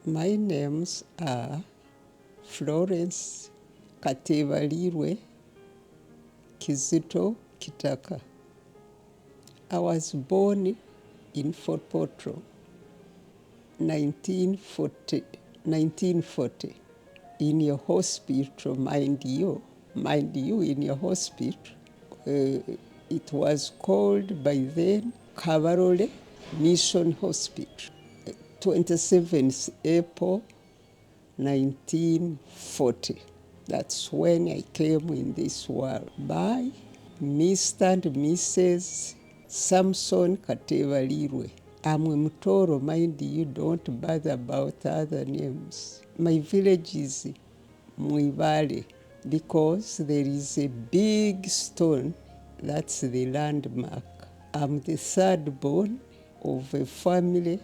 My names are Florence, KATEBALIRWE, KIZITO, KITAKA. I was born in Fort Portal, 1940, in your hospital, mind you, in your hospital. It was called by then KATEBALIRWE Mission Hospital. 27th April 1940. That's when I came in this world by Mr. and Mrs. Samson KATEBALIRWE. I'm Mtoro, mind you, don't bother about other names. My village is MIDWIFERY because there is a big stone, that's the landmark. I'm the third born of a family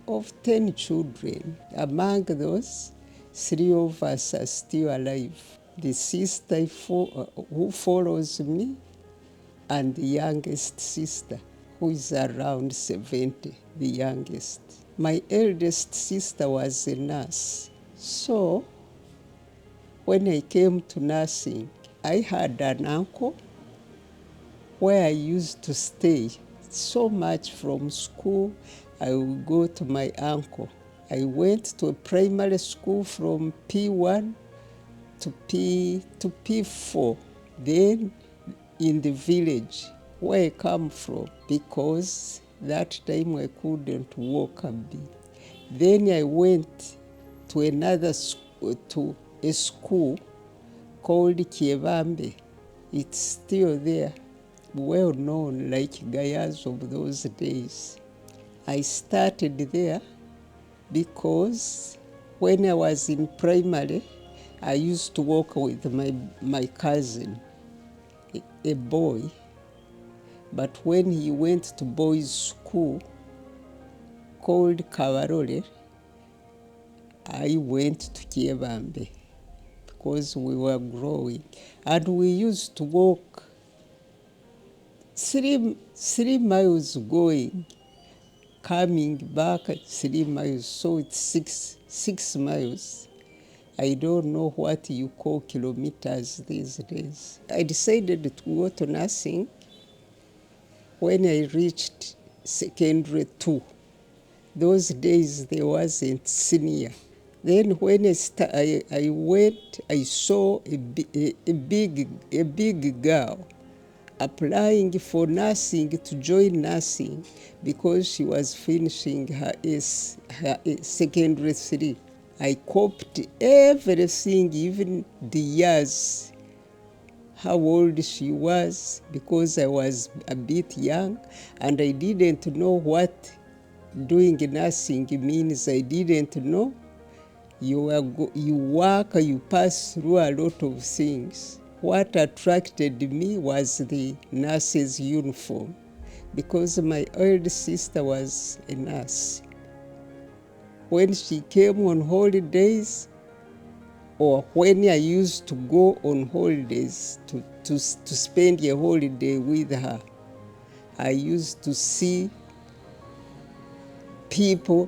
of 10 children. Among those, 3 of us are still alive. The sister who follows me and the youngest sister, who is around 70, the youngest. My eldest sister was a nurse. So, when I came to nursing, I had an uncle where I used to stay so much from school. I would go to my uncle. I went to a primary school from P1 to P4. Then in the village where I come from, because that time I couldn't walk a bit. Then I went to another school, to a school called Kievambe. It's still there, well known like Gayas of those days. I started there because when I was in primary, I used to walk with my cousin, a boy. But when he went to boys' school called Kabarole, I went to Kievambe because we were growing. And we used to walk 3 miles going, coming back at 3 miles, so it's 6 miles. I don't know what you call kilometers these days. I decided to go to nursing when I reached secondary 2. Those days there wasn't senior. Then when I went, I saw a big girl applying for nursing, to join nursing, because she was finishing her secondary 3. I copied everything, even the years, how old she was, because I was a bit young and I didn't know what doing nursing means. I didn't know. You work, you pass through a lot of things. What attracted me was the nurse's uniform, because my older sister was a nurse. When she came on holidays, or when I used to go on holidays to spend a holiday with her, I used to see people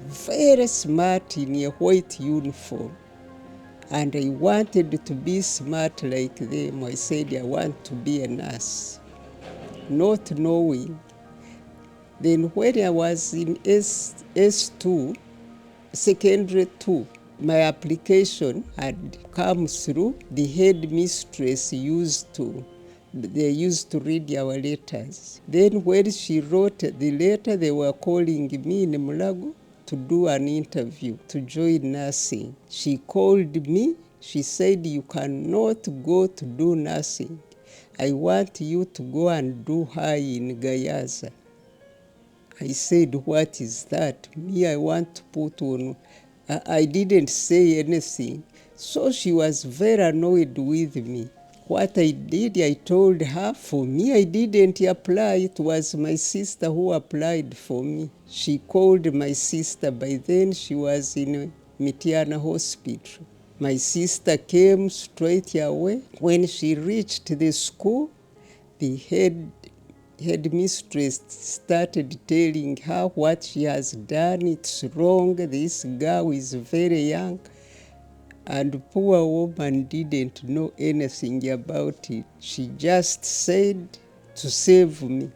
very smart in a white uniform. And I wanted to be smart like them. I said I want to be a nurse, not knowing. Then when I was in S2, secondary 2, my application had come through. The headmistress used to read our letters. Then when she wrote the letter, they were calling me in Mulago to do an interview, to join nursing. She called me. She said, you cannot go to do nursing. I want you to go and do high in Gayaza. I said, what is that? Me, I want to put on. I didn't say anything. So she was very annoyed with me. What I did, I told her, for me, I didn't apply. It was my sister who applied for me. She called my sister. By then, she was in Mitiana Hospital. My sister came straight away. When she reached the school, the headmistress started telling her what she has done, it's wrong, this girl is very young. And poor woman didn't know anything about it. She just said, to save me,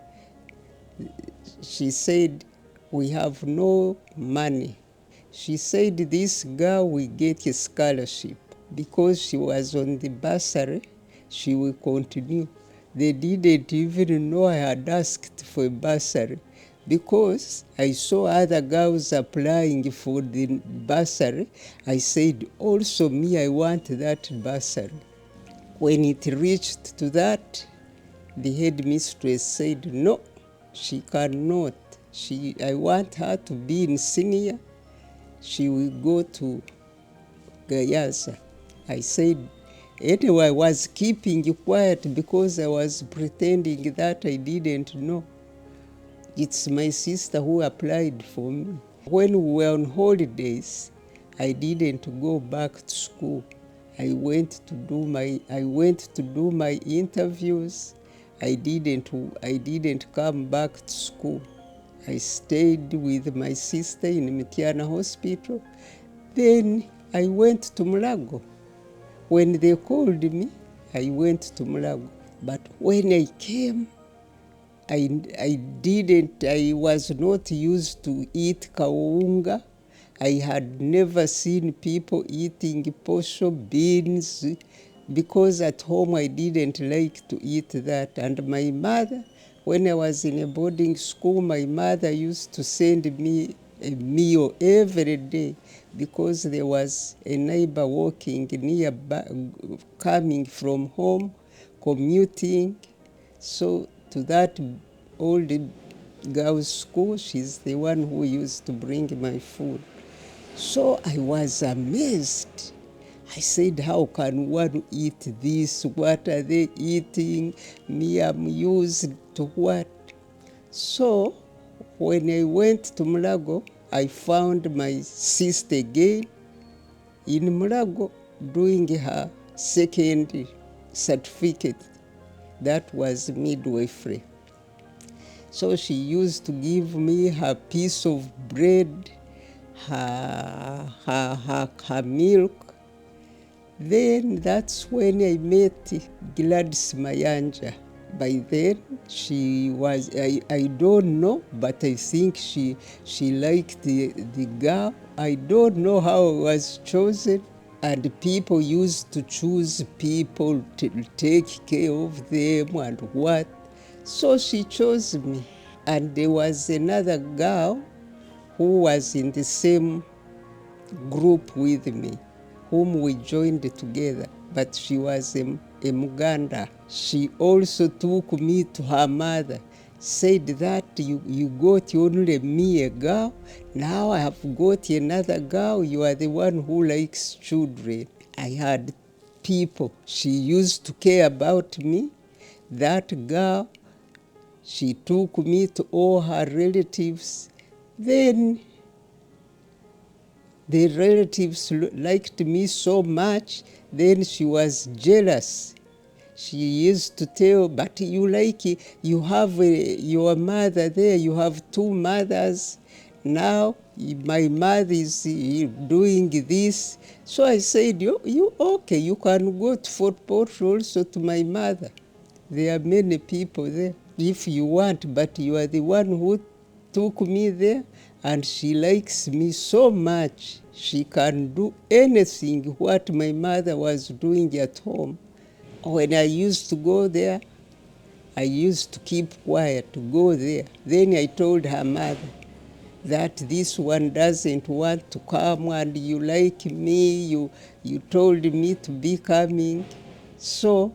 she said, we have no money. She said this girl will get a scholarship. Because she was on the bursary, she will continue. They didn't even know I had asked for a bursary, because I saw other girls applying for the bursary. I said, also me, I want that bursary. When it reached to that, the headmistress said, no, she cannot. I want her to be in senior. She will go to Gayaza. I said, anyway, I was keeping quiet because I was pretending that I didn't know. It's my sister who applied for me. When we were on holidays, I didn't go back to school. I went to do my interviews. I didn't come back to school. I stayed with my sister in Mitiana Hospital. Then I went to Mulago. When they called me, I went to Mulago. But when I came, I was not used to eat kaunga. I had never seen people eating posho, beans, because at home I didn't like to eat that. And my mother, when I was in a boarding school, my mother used to send me a meal every day, because there was a neighbor walking nearby, coming from home, commuting. So to that old girls' school, she's the one who used to bring my food. So I was amazed. I said, how can one eat this? What are they eating? Me, I'm used to what? So when I went to Mulago, I found my sister again in Mulago doing her second certificate. That was midwifery. So she used to give me her piece of bread, her milk. Then that's when I met Gladys Mayanja. By then, she was, I don't know, but I think she liked the girl. I don't know how I was chosen. And people used to choose people to take care of them and what. So she chose me. And there was another girl who was in the same group with me, whom we joined together, but she was a Muganda. She also took me to her mother, said that you got only me, a girl, now I have got another girl, you are the one who likes children. I had people, she used to care about me. That girl, she took me to all her relatives. Then the relatives liked me so much, then she was jealous. She used to tell, but you like it, you have your mother there, you have two mothers. Now my mother is doing this. So I said, you okay, you can go to Fort Portal also to my mother. There are many people there, if you want, but you are the one who took me there. And she likes me so much. She can do anything what my mother was doing at home. When I used to go there, I used to keep quiet to go there. Then I told her mother that this one doesn't want to come, and you like me, you told me to be coming. So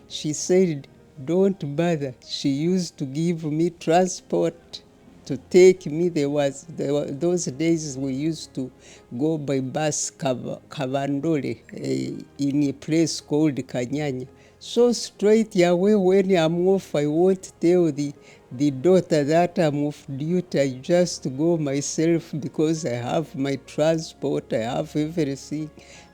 she said, don't bother. She used to give me transport to take me. Those days we used to go by bus Kavandole, in a place called Kanyanya. So straight away when I'm off, I won't tell the daughter that I'm off duty. I just go myself because I have my transport, I have everything.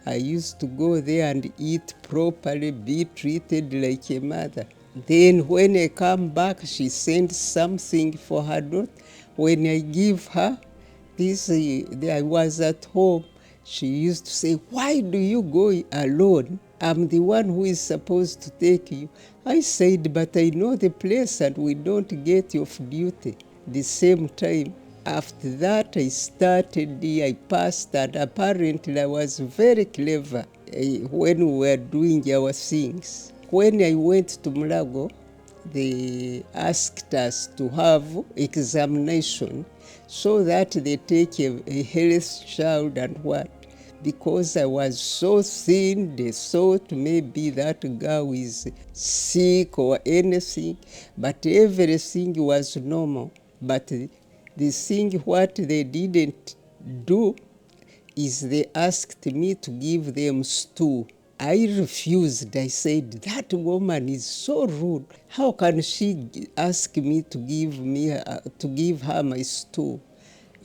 I used to go there and eat properly, be treated like a mother. Then when I come back, she sends something for her daughter. When I give her this, I was at home, she used to say, why do you go alone? I'm the one who is supposed to take you. I said, but I know the place and we don't get off duty the same time. After that, I passed, and apparently I was very clever when we were doing our things. When I went to Mulago, they asked us to have examination so that they take a healthy child and what. Because I was so thin, they thought maybe that girl is sick or anything, but everything was normal. But the thing what they didn't do is they asked me to give them stew. I refused. I said, that woman is so rude. How can she ask me to give her my stew?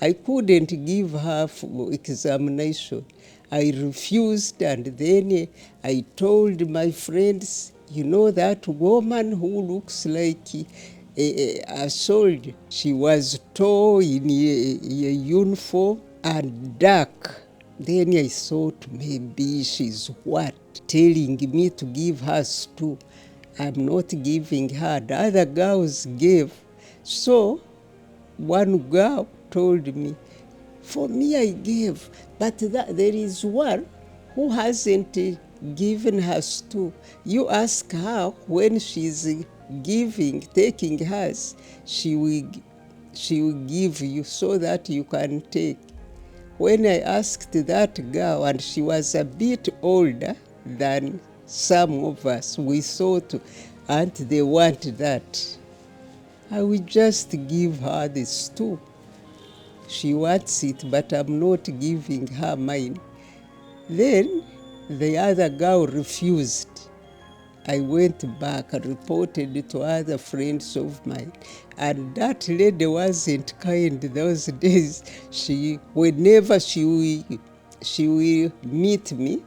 I couldn't give her for examination. I refused, and then I told my friends, you know that woman who looks like a soldier? She was tall in a uniform and dark. Then I thought maybe she's what? Telling me to give her stew. I'm not giving her. The other girls gave. So one girl told me, for me I gave, but there is one who hasn't given her stew. You ask her when she's taking hers, she will give you so that you can take. When I asked that girl, and she was a bit older than some of us, we thought, and they want that, I will just give her the stew. She wants it, but I'm not giving her mine. Then the other girl refused. I went back and reported to other friends of mine. And that lady wasn't kind those days. Whenever she will meet me,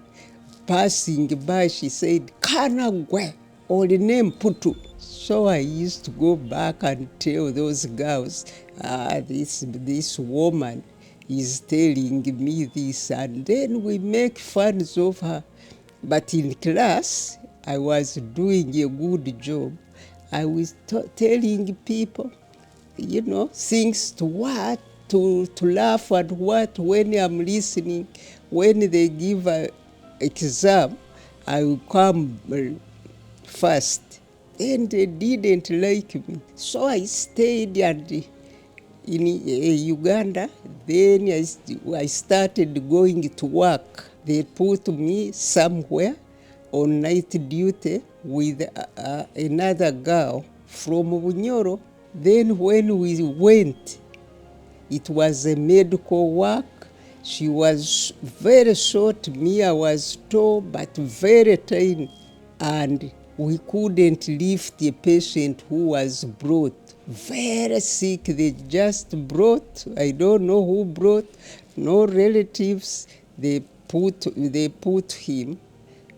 passing by, she said, Kanagwe, or the name Putu. So I used to go back and tell those girls, this woman is telling me this, and then we make fun of her. But in class, I was doing a good job. I was telling people, things to what, to laugh at what, when I'm listening. When they give an exam, I will come first. And they didn't like me. So I stayed in Uganda. Then I started going to work. They put me somewhere on night duty with another girl from Bunyoro. Then when we went, it was a medical work. She was very short, me I was tall, but very tiny. And we couldn't lift a patient who was brought, very sick. They just brought, I don't know who brought, no relatives. They put him,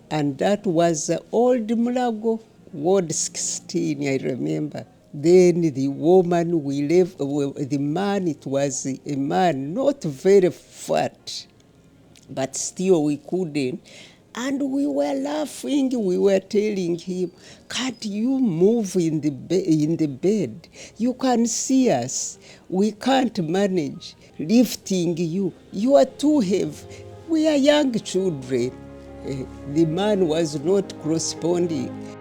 and that was Old Mulago, Ward 16, I remember. Then the woman the man, it was a man, not very fat, but still we couldn't. And we were laughing, we were telling him, can't you move in the bed? You can see us. We can't manage lifting you. You are too heavy. We are young children. The man was not corresponding.